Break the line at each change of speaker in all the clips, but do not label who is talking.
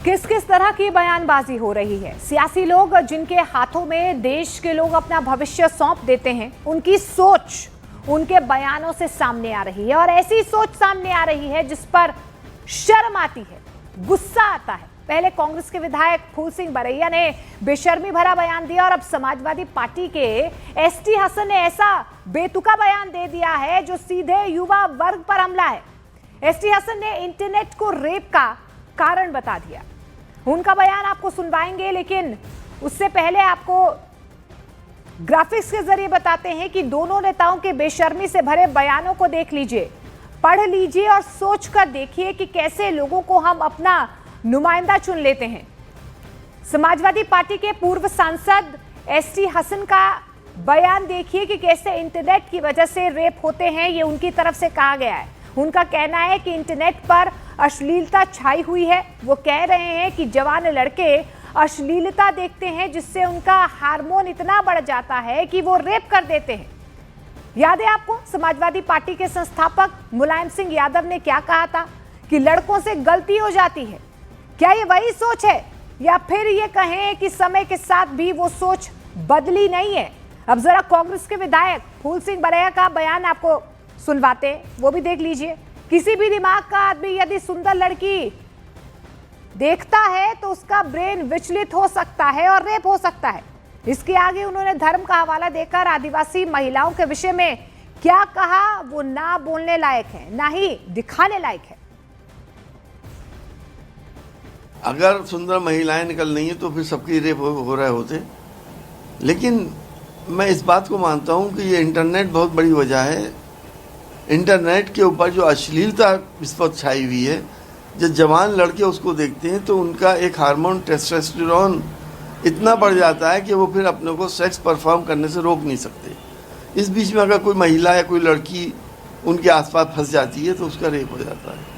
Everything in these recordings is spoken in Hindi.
किस किस तरह की बयानबाजी हो रही है। सियासी लोग जिनके हाथों में देश के लोग अपना भविष्य सौंप देते हैं, उनकी सोच उनके बयानों से सामने आ रही है और ऐसी सोच सामने आ रही है जिस पर शर्म आती है, गुस्सा आता है। पहले कांग्रेस के विधायक फूल सिंह बरैया ने बेशर्मी भरा बयान दिया और अब समाजवादी पार्टी के एसटी हसन ने ऐसा बेतुका बयान दे दिया है जो सीधे युवा वर्ग पर हमला है। एसटी हसन ने इंटरनेट को रेप का कारण बता दिया। उनका बयान आपको सुनवाएंगे, लेकिन उससे पहले आपको ग्राफिक्स के जरिए बताते हैं कि दोनों नेताओं के बेशर्मी से भरे बयानों को देख लीजिए, पढ़ लीजिए और सोच कर देखिए कि कैसे लोगों को हम अपना नुमाइंदा चुन लेते हैं। समाजवादी पार्टी के पूर्व सांसद एसटी हसन का बयान देखिए कि कैसे इंटरनेट की वजह से रेप होते हैं, ये उनकी तरफ से कहा गया है। उनका कहना है कि इंटरनेट पर अश्लीलता छाई हुई है। वो कह रहे हैं कि जवान लड़के अश्लीलता देखते हैं जिससे उनका हार्मोन इतना बढ़ जाता है कि वो रेप कर देते हैं। याद है आपको समाजवादी पार्टी के संस्थापक मुलायम सिंह यादव ने क्या कहा था कि लड़कों से गलती हो जाती है। क्या ये वही सोच है या फिर ये कहें कि समय के साथ भी वो सोच बदली नहीं है? अब जरा कांग्रेस के विधायक फूल सिंह बरैया का बयान आपको सुनवाते हैं, वो भी देख लीजिए। किसी भी दिमाग का आदमी यदि सुंदर लड़की देखता है तो उसका ब्रेन विचलित हो सकता है और रेप हो सकता है। इसके आगे उन्होंने धर्म का हवाला देकर आदिवासी महिलाओं के विषय में क्या कहा वो ना बोलने लायक है, ना ही दिखाने लायक है।
अगर सुंदर महिलाएं निकल रही हैं तो फिर सबकी रेप हो रहे होते। लेकिन मैं इस बात को मानता हूं कि ये इंटरनेट बहुत बड़ी वजह है। इंटरनेट के ऊपर जो अश्लीलता इस पर छाई हुई है, जब जवान लड़के उसको देखते हैं तो उनका एक हार्मोन टेस्टोस्टेरोन इतना बढ़ जाता है कि वो फिर अपने को सेक्स परफॉर्म करने से रोक नहीं सकते। इस बीच में अगर कोई महिला या कोई लड़की उनके आसपास फंस जाती है तो उसका रेप हो जाता है।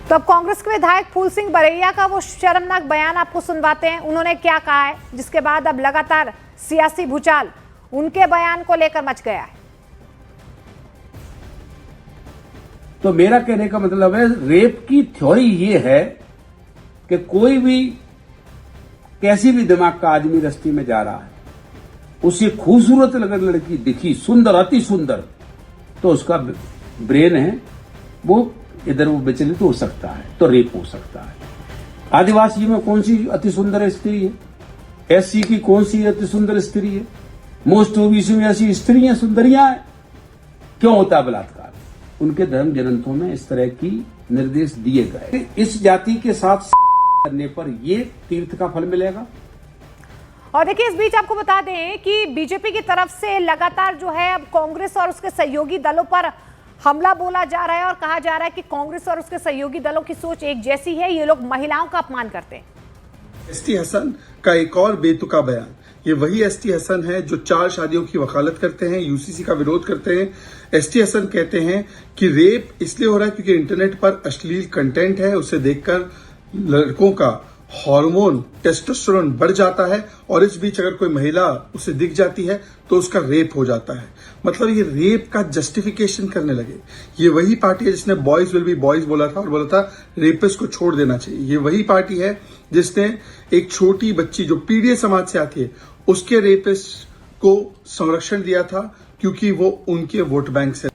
तो अब कांग्रेस के विधायक फूल सिंह बरैया का वो शर्मनाक बयान आपको सुनवाते हैं। उन्होंने क्या कहा है, जिसके बाद अब लगातार सियासी भूचाल उनके बयान को लेकर मच गया है।
तो मेरा कहने का मतलब है, रेप की थ्योरी ये है कि कोई भी कैसी भी दिमाग का आदमी रास्ते में जा रहा है, उसे खूबसूरत अगर लड़की दिखी, सुंदर, अति सुंदर, तो उसका ब्रेन है वो इधर वो विचलित हो सकता है, तो रेप हो सकता है। आदिवासी में कौन सी अति सुंदर स्त्री है? एससी की कौन सी अति सुंदर स्त्री है? मोस्ट ओबीसी में ऐसी स्त्रियां सुंदरियां हैं। क्यों होता है बलात्कार? उनके धर्म ग्रंथों में इस तरह की निर्देश दिए गए। इस जाति के साथ करने पर ये तीर्थ का फल मिलेगा।
और देखिए, इस बीच आपको बता दें कि बीजेपी की तरफ से लगातार जो है अब कांग्रेस और उसके सहयोगी दलों पर हमला बोला जा रहा है और कहा जा रहा है कि कांग्रेस और उसके सहयोगी दलों की सोच एक जैसी है, ये लोग महिलाओं का अपमान करते हैं।
एसटी हसन का एक और बेतुका बयान। ये वही एसटी हसन है जो 4 शादियों की वकालत करते हैं, यूसीसी का विरोध करते हैं। एसटी हसन कहते हैं कि रेप इसलिए हो रहा है क्योंकि इंटरनेट पर अश्लील कंटेंट है, उसे देखकर लड़कों का हार्मोन टेस्टोस्टेरोन बढ़ जाता है और इस बीच अगर कोई महिला उसे दिख जाती है तो उसका रेप हो जाता है। मतलब ये रेप का जस्टिफिकेशन करने लगे। ये वही पार्टी है जिसने बॉयज विल बी बॉयज बोला था और बोला था रेपिस्ट को छोड़ देना चाहिए। ये वही पार्टी है जिसने एक छोटी बच्ची जो पीड़ित समाज से आती है उसके रेपिस्ट को संरक्षण दिया था क्योंकि वो उनके वोट बैंक से।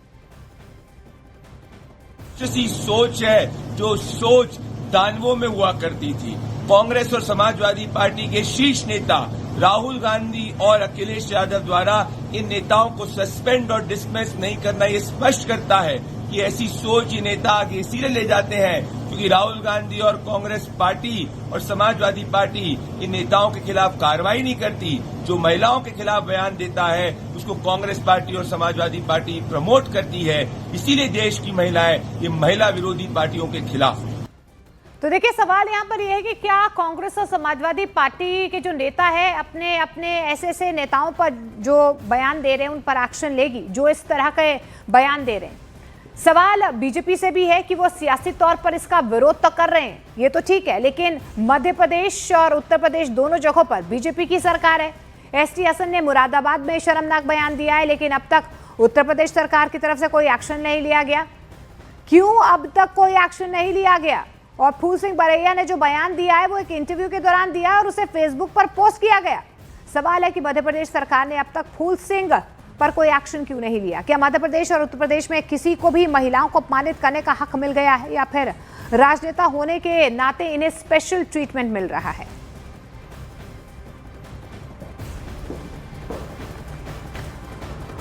सोच है जो सोच दानवों में हुआ करती थी। कांग्रेस और समाजवादी पार्टी के शीर्ष नेता राहुल गांधी और अखिलेश यादव द्वारा इन नेताओं को सस्पेंड और डिसमिस नहीं करना ये स्पष्ट करता है कि ऐसी सोच ये नेता आगे इसीलिए ले जाते हैं क्योंकि राहुल गांधी और कांग्रेस पार्टी और समाजवादी पार्टी इन नेताओं के खिलाफ कार्रवाई नहीं करती। जो महिलाओं के खिलाफ बयान देता है उसको कांग्रेस पार्टी और समाजवादी पार्टी प्रमोट करती है। इसीलिए देश की महिलाएं ये महिला विरोधी पार्टियों के खिलाफ।
तो देखिए, सवाल यहाँ पर यह है कि क्या कांग्रेस और समाजवादी पार्टी के जो नेता है अपने अपने ऐसे नेताओं पर जो बयान दे रहे हैं उन पर एक्शन लेगी जो इस तरह के बयान दे रहे हैं? सवाल बीजेपी से भी है कि वो सियासी तौर पर इसका विरोध तो कर रहे हैं, ये तो ठीक है, लेकिन मध्य प्रदेश और उत्तर प्रदेश दोनों जगहों पर बीजेपी की सरकार है। एसटी हसन ने मुरादाबाद में शर्मनाक बयान दिया है, लेकिन अब तक उत्तर प्रदेश सरकार की तरफ से कोई एक्शन नहीं लिया गया। क्यों अब तक कोई एक्शन नहीं लिया गया? और फूल सिंह बरैया ने जो बयान दिया है वो एक इंटरव्यू के दौरान दिया है और उसे फेसबुक पर पोस्ट किया गया। सवाल है कि मध्य प्रदेश सरकार ने अब तक फूल सिंह पर कोई एक्शन क्यों नहीं लिया? क्या मध्य प्रदेश और उत्तर प्रदेश में किसी को भी महिलाओं को अपमानित करने का हक मिल गया है, या फिर राजनेता होने के नाते इन्हें स्पेशल ट्रीटमेंट मिल रहा है?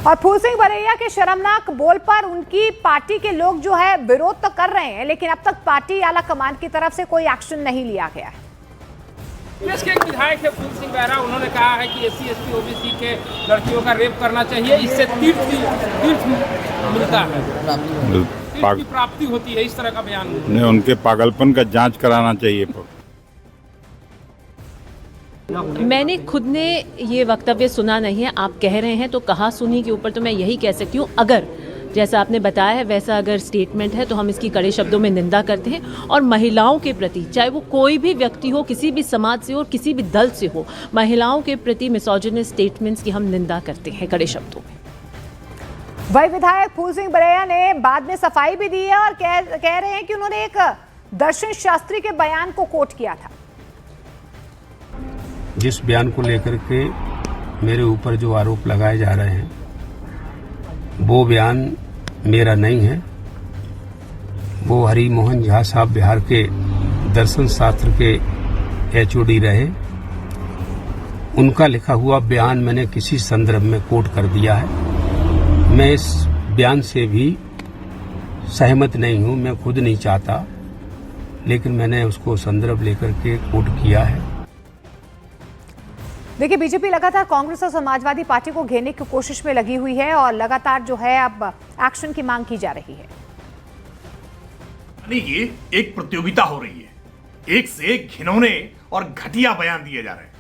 और फूल सिंह बरैया के शर्मनाक बोल पर उनकी पार्टी के लोग जो है विरोध तो कर रहे हैं, लेकिन अब तक पार्टी आला कमान की तरफ से कोई एक्शन नहीं लिया गया है।
कांग्रेस के एक विधायक है फूल सिंह बहरा, उन्होंने कहा है कि SC ST OBC के लड़कियों का रेप करना चाहिए, इससे तीर्थ मिलता है, तीर्थ की प्राप्ति होती है, इस तरह का बयान।
नहीं, उनके पागलपन का जांच कराना चाहिए।
मैंने खुद ने ये वक्तव्य सुना नहीं है, आप कह रहे हैं तो कहा सुनी के ऊपर तो मैं यही कह सकती हूँ, अगर जैसा आपने बताया है वैसा अगर स्टेटमेंट है तो हम इसकी कड़े शब्दों में निंदा करते हैं। और महिलाओं के प्रति, चाहे वो कोई भी व्यक्ति हो, किसी भी समाज से हो, किसी भी दल से हो, महिलाओं के प्रति मिसोजिनिस्ट स्टेटमेंट्स की हम निंदा करते हैं कड़े शब्दों में।
वही विधायक फूल सिंह बरैया ने बाद में सफाई भी दी है और कह रहे हैं कि उन्होंने एक दर्शन शास्त्री के बयान को कोट किया था।
जिस बयान को लेकर के मेरे ऊपर जो आरोप लगाए जा रहे हैं वो बयान मेरा नहीं है, वो हरि मोहन झा साहब बिहार के दर्शन शास्त्र के HOD रहे, उनका लिखा हुआ बयान मैंने किसी संदर्भ में कोट कर दिया है। मैं इस बयान से भी सहमत नहीं हूं, मैं खुद नहीं चाहता, लेकिन मैंने उसको संदर्भ लेकर के कोट किया है।
देखिए, बीजेपी लगातार कांग्रेस और समाजवादी पार्टी को घेरने की कोशिश में लगी हुई है और लगातार जो है अब एक्शन की मांग की जा रही है।
ये एक प्रतियोगिता हो रही है, एक से एक घिनौने और घटिया बयान दिए जा रहे हैं।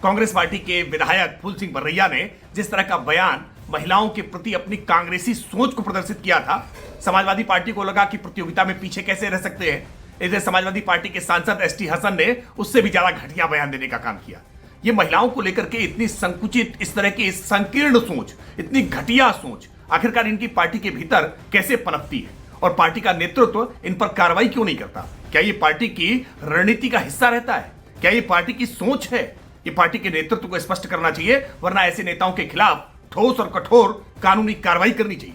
कांग्रेस पार्टी के विधायक फूल सिंह बरैया ने जिस तरह का बयान महिलाओं के प्रति अपनी कांग्रेसी सोच को प्रदर्शित किया था, समाजवादी पार्टी को लगा कि प्रतियोगिता में पीछे कैसे रह सकते हैं। इसलिए समाजवादी पार्टी के सांसद ST हसन ने उससे भी ज्यादा घटिया बयान देने का काम किया। ये महिलाओं को लेकर के इतनी संकुचित, इस तरह की संकीर्ण सोच, इतनी घटिया सोच आखिरकार इनकी पार्टी के भीतर कैसे पनपती है और पार्टी का नेतृत्व इन पर कार्रवाई क्यों नहीं करता? क्या ये पार्टी की रणनीति का हिस्सा रहता है? क्या ये पार्टी की सोच है? ये पार्टी के नेतृत्व को स्पष्ट करना चाहिए, वरना ऐसे नेताओं के खिलाफ ठोस और कठोर कानूनी कार्रवाई करनी चाहिए।